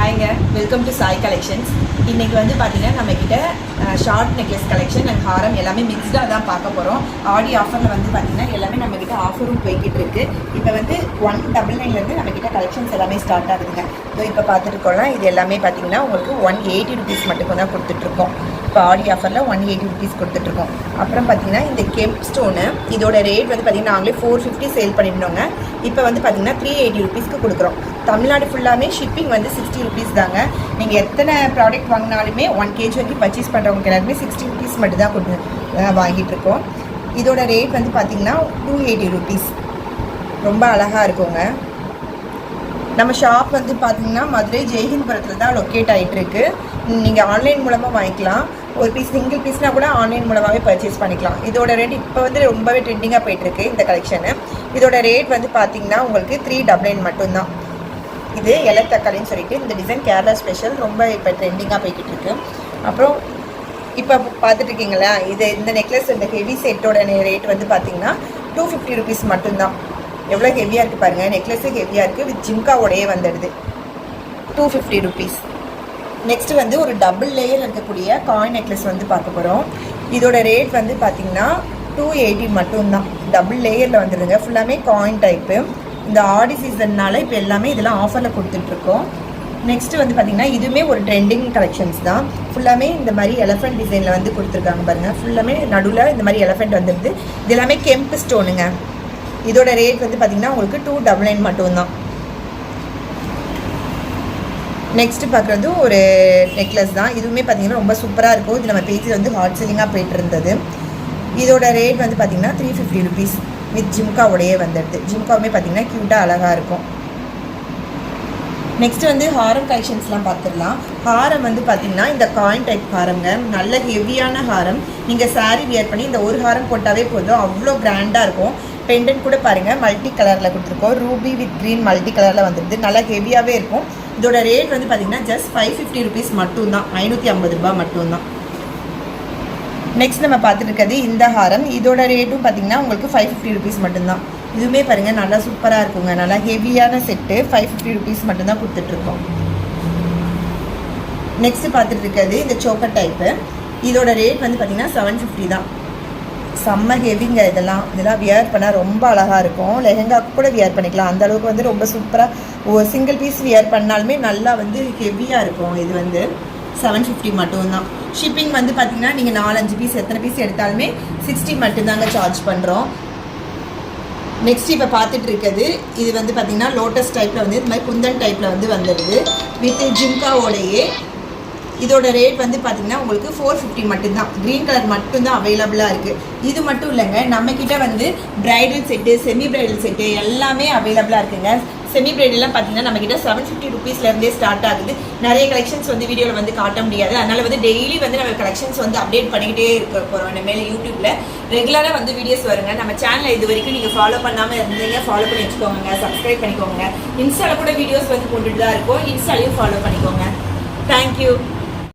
ஹாய்ங்க, welcome to Sai collections. இன்றைக்கி வந்து பார்த்திங்கன்னா நம்மக்கிட்ட ஷார்ட் நெக்லஸ் கலெக்ஷன் அண்ட் ஹாரம் எல்லாமே மிக்ஸ்டாக தான் பார்க்க போகிறோம். ஆடி ஆஃபரில் வந்து பார்த்திங்கன்னா எல்லாமே நம்மக்கிட்ட ஆஃபரும் போய்கிட்டு இருக்குது. இப்போ வந்து 199 நம்மக்கிட்ட கலெக்ஷன்ஸ் எல்லாமே ஸ்டார்ட் ஆகுதுங்க. ஸோ இப்போ பார்த்துருக்கோம்லாம் இது எல்லாமே பார்த்திங்கன்னா உங்களுக்கு 180 ருபீஸ் மட்டும் தான் கொடுத்துட்ருக்கோம். இப்போ ஆடி ஆஃபரில் 180 ருபீஸ் கொடுத்துட்ருக்கோம். அப்புறம் பார்த்திங்கன்னா இந்த கெம்ப் ஸ்டோனு இதோட ரேட் வந்து பார்த்திங்கன்னா நாங்களே 450 சேல் பண்ணியிருந்தோங்க. இப்போ வந்து பார்த்திங்கன்னா 380 ருபீஸ்க்கு கொடுக்குறோம். தமிழ்நாடு ஃபுல்லாமே ஷிப்பிங் வந்து 60 ருபீஸ் தாங்க. நீங்கள் எத்தனை ப்ராடக்ட் வாங்கினாலுமே 1 kg வரைக்கும் பர்ச்சேஸ் பண்ணுறவங்க எல்லாருமே 60 ருபீஸ் மட்டும் தான் வாங்கிட்டு இருக்கோம். இதோட ரேட் வந்து பார்த்திங்கன்னா 280 ருபீஸ். ரொம்ப அழகாக இருக்குங்க. நம்ம ஷாப் வந்து பார்த்திங்கன்னா மதுரை ஜெய்ஹிந்த்புரத்தில் தான் லொக்கேட் ஆகிட்டுருக்கு. நீங்கள் ஆன்லைன் மூலமாக வாங்கிக்கலாம். ஒரு பீஸ் சிங்கிள் பீஸ்னால் கூட ஆன்லைன் மூலமாகவே பர்ச்சேஸ் பண்ணிக்கலாம். இதோட ரேட் இப்போ வந்து ரொம்பவே ட்ரெண்டிங்காக போயிட்டுருக்கு இந்த கலெக்ஷனு. இதோட ரேட் வந்து பார்த்திங்கன்னா உங்களுக்கு 399 மட்டும்தான். இது இலத்தக்காளின்னு சொல்லிட்டு இந்த டிசைன் கேரளா ஸ்பெஷல், ரொம்ப இப்போ ட்ரெண்டிங்காக போய்கிட்டு இருக்கு. அப்புறம் இப்போ பார்த்துட்டு இருக்கீங்களா, இந்த நெக்லஸ் இந்த ஹெவி செட்டோட ரேட் வந்து பார்த்திங்கன்னா 250 ருபீஸ் மட்டும்தான். எவ்வளோ ஹெவியாக இருக்குது பாருங்கள். நெக்லஸு ஹெவியாக இருக்குது, வித் ஜிம்காவோடையே வந்துடுது. 250 ருபீஸ். நெக்ஸ்ட்டு வந்து ஒரு டபுள் லேயர் இருக்கக்கூடிய காயின் நெக்லஸ் வந்து பார்க்க போகிறோம். இதோட ரேட் வந்து பார்த்திங்கன்னா 280 மட்டும்தான். டபுள் லேயரில் வந்துடுங்க. ஃபுல்லாமே காயின் டைப்பு. இந்த ஆடி சீசன்னால் இப்போ எல்லாமே இதெல்லாம் ஆஃபரில் கொடுத்துட்ருக்கோம். நெக்ஸ்ட்டு வந்து பார்த்திங்கன்னா இதுவுமே ஒரு ட்ரெண்டிங் கலெக்ஷன்ஸ் தான். ஃபுல்லாமே இந்த மாதிரி எலஃபெண்ட் டிசைனில் வந்து கொடுத்துருக்காங்க பாருங்கள். ஃபுல்லாமே நடுவில் இந்த மாதிரி எலஃபெண்ட் வந்துடுது. இது எல்லாமே கெம்ப் ஸ்டோனுங்க. இதோட ரேட் வந்து பார்த்திங்கன்னா உங்களுக்கு 299 மட்டும்தான். நெக்ஸ்ட்டு பார்க்குறது ஒரு நெக்லஸ் தான். இதுவுமே பார்த்திங்கன்னா ரொம்ப சூப்பராக இருக்கும். இது நம்ம பேஜில் வந்து ஹாட் செல்லிங்காக போய்ட்டு இருந்தது. இதோட ரேட் வந்து பார்த்திங்கன்னா 350 ருபீஸ் வித் ஜிம்காவோடையே வந்துடுது. ஜிம்காவுமே பார்த்திங்கன்னா க்யூட்டாக அழகாக இருக்கும். நெக்ஸ்ட்டு வந்து ஹாரம் கலெக்ஷன்ஸ்லாம் பார்த்துடலாம். ஹாரம் வந்து பார்த்திங்கன்னா இந்த காயின் டைப் ஹாரங்க, நல்ல ஹெவியான ஹாரம். நீங்கள் சாரீ வியர் பண்ணி இந்த ஒரு ஹாரம் போட்டாவே போதும், அவ்வளோ கிராண்டாக இருக்கும். பெண்டன்ட் கூட பாருங்கள் மல்டி கலரில் கொடுத்துருக்கோம். ரூபி வித் க்ரீன் மல்டி கலரில் வந்துடுது. நல்லா ஹெவியாகவே இருக்கும். இதோட ரேட் வந்து பார்த்திங்கன்னா ஜஸ்ட் 550 ருபீஸ் மட்டும்தான். 550 ரூபா மட்டும்தான். நெக்ஸ்ட் நம்ம பார்த்துட்டு இருக்கிறது இந்த ஹாரம். இதோட ரேட்டும் பார்த்திங்கன்னா உங்களுக்கு 550 ருபீஸ் மட்டும்தான். இதுவுமே பாருங்கள் நல்லா சூப்பராக இருக்குங்க. நல்லா ஹெவியான செட்டு 550 ருபீஸ் மட்டும்தான் கொடுத்துட்ருக்கோம். நெக்ஸ்ட்டு பார்த்துட்டு இருக்கிறது இந்த சோக்கர் டைப்பு. இதோட ரேட் வந்து பார்த்திங்கன்னா 750 தான். செம்ம ஹெவிங்க. இதெல்லாம் வியர் பண்ணால் ரொம்ப அழகாக இருக்கும். லெஹெங்காவுக்கு கூட வியர் பண்ணிக்கலாம். அந்தளவுக்கு வந்து ரொம்ப சூப்பராக ஒரு சிங்கிள் பீஸ் வியர் பண்ணாலுமே நல்லா வந்து ஹெவியாக இருக்கும். இது வந்து 750 மட்டும்தான். ஷிப்பிங் வந்து பார்த்திங்கன்னா நீங்கள் 4-5 பீஸ் எத்தனை பீஸ் எடுத்தாலுமே 60 மட்டும்தாங்க சார்ஜ் பண்ணுறோம். நெக்ஸ்ட் இப்போ பார்த்துட்டு இருக்கிறது இது வந்து பார்த்திங்கன்னா லோட்டஸ் டைப்பில் வந்து இது மாதிரி குந்தன் டைப்பில் வந்து வந்துடுது வித் ஜிம்காவோடையே. இதோட ரேட் வந்து பார்த்திங்கன்னா உங்களுக்கு 450 மட்டும்தான். க்ரீன் கலர் மட்டும்தான் அவைலபிளாக இருக்குது. இது மட்டும் இல்லைங்க, நம்மக்கிட்ட வந்து bridal set, semi bridal set எல்லாமே அவைலபிளாக இருக்குங்க. செமி ப்ரைடெல்லாம் பார்த்திங்கன்னா நம்மக்கிட்ட 750 ருபீஸ்லேருந்தே ஸ்டார்ட் ஆகுது. நிறைய கலெக்ஷன்ஸ் வந்து வீடியோவில் வந்து காட்ட முடியாது. அதனால் வந்து டெய்லி வந்து நம்ம கலெக்ஷன்ஸ் வந்து அப்டேட் பண்ணிக்கிட்டே இருக்க போகிறோம். இனிமேல் யூடியூப்பில் ரெகுலராக வந்து வீடியோஸ் வருங்க. நம்ம சேனலை இது வரைக்கும் நீங்கள் ஃபாலோ பண்ணாமல் இருந்தீங்க, ஃபாலோ பண்ணி வச்சுக்கோங்க, சப்ஸ்கிரைப் பண்ணிக்கோங்க. இன்ஸ்டாவில் கூட வீடியோஸ் வந்து போட்டுட்டு தான் இருக்கும். இன்ஸ்டாலையும் ஃபாலோ பண்ணிக்கோங்க. தேங்க்யூ.